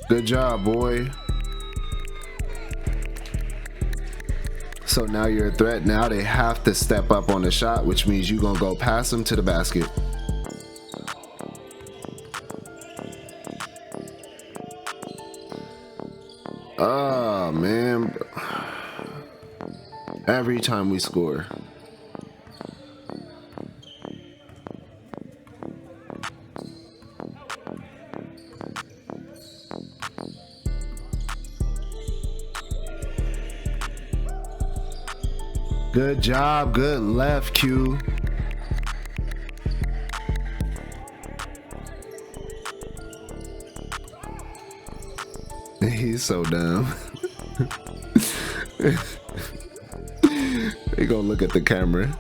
Good job, boy. So now you're a threat. Now they have to step up on the shot, which means you're going to go pass them to the basket. Oh, man. Every time we score. Good job. Good left, Q. He's so dumb. He gonna look at the camera.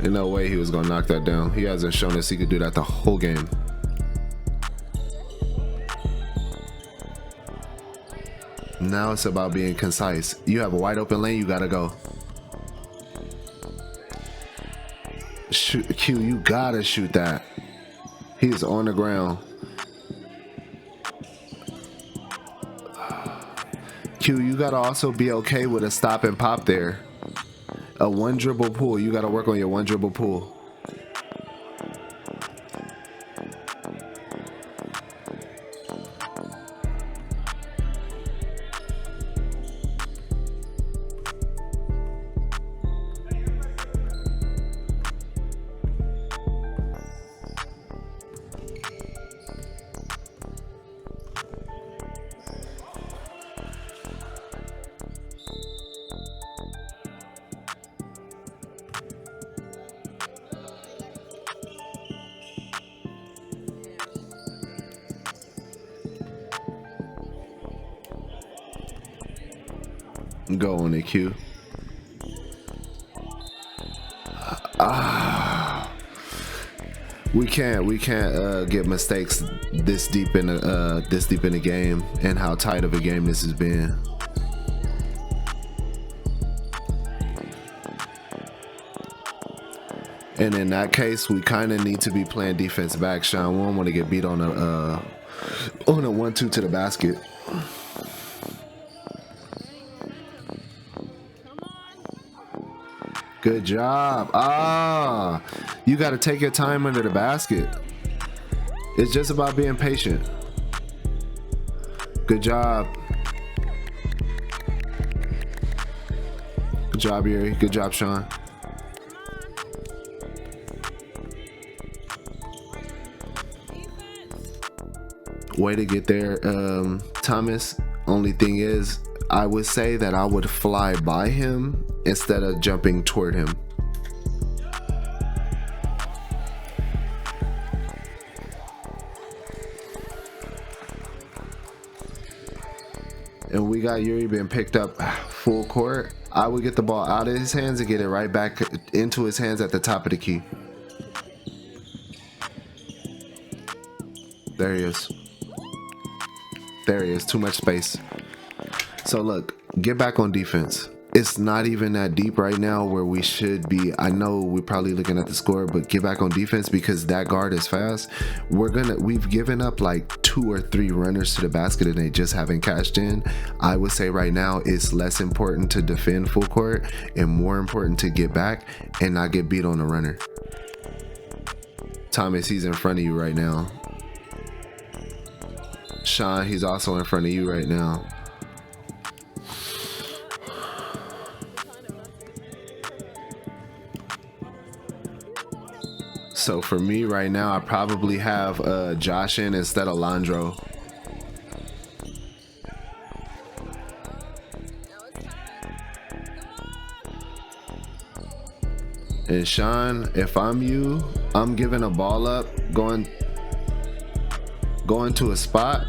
Ain't no way he was gonna knock that down. He hasn't shown us he could do that the whole game. Now it's about being concise. You have a wide open lane, you gotta go. Shoot, Q, you gotta shoot that. He's on the ground. Q, you gotta also be okay with a stop and pop there. A one dribble pull. You gotta work on your one dribble pull. Go on it, Q. We can't get mistakes this deep in the game, and how tight of a game this has been. And in that case, we kind of need to be playing defense back, Sean. We don't want to get beat on a 1-2 to the basket. Good job. You got to take your time under the basket. It's just about being patient. Good job. Good job, Yuri. Good job, Sean. Way to get there, Thomas. Only thing is, I would say that I would fly by him instead of jumping toward him. And we got Yuri being picked up full court. I would get the ball out of his hands and get it right back into his hands at the top of the key. There he is. There he is. Too much space. So look, get back on defense. It's not even that deep right now where we should be. I know we're probably looking at the score, but get back on defense because that guard is fast. We've given up like 2 or 3 runners to the basket and they just haven't cashed in, I would say right now it's less important to defend full court and more important to get back and not get beat on the runner. Thomas, he's in front of you right now. Sean, he's also in front of you right now. So for me right now, I probably have Josh in instead of Landro. And Sean, if I'm you, I'm giving a ball up, going to a spot.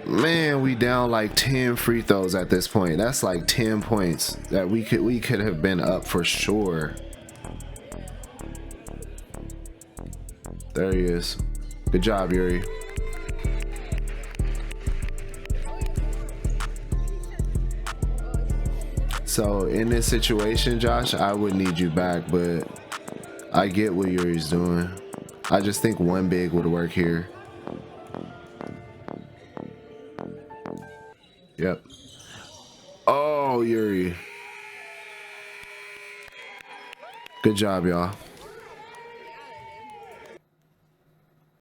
Man, we down like 10 free throws at this point. That's like 10 points that we could have been up for sure. There he is. Good job, Yuri. So in this situation, Josh, I would need you back, but I get what Yuri's doing. I just think one big would work here. Yep. Oh, Yuri. Good job, y'all.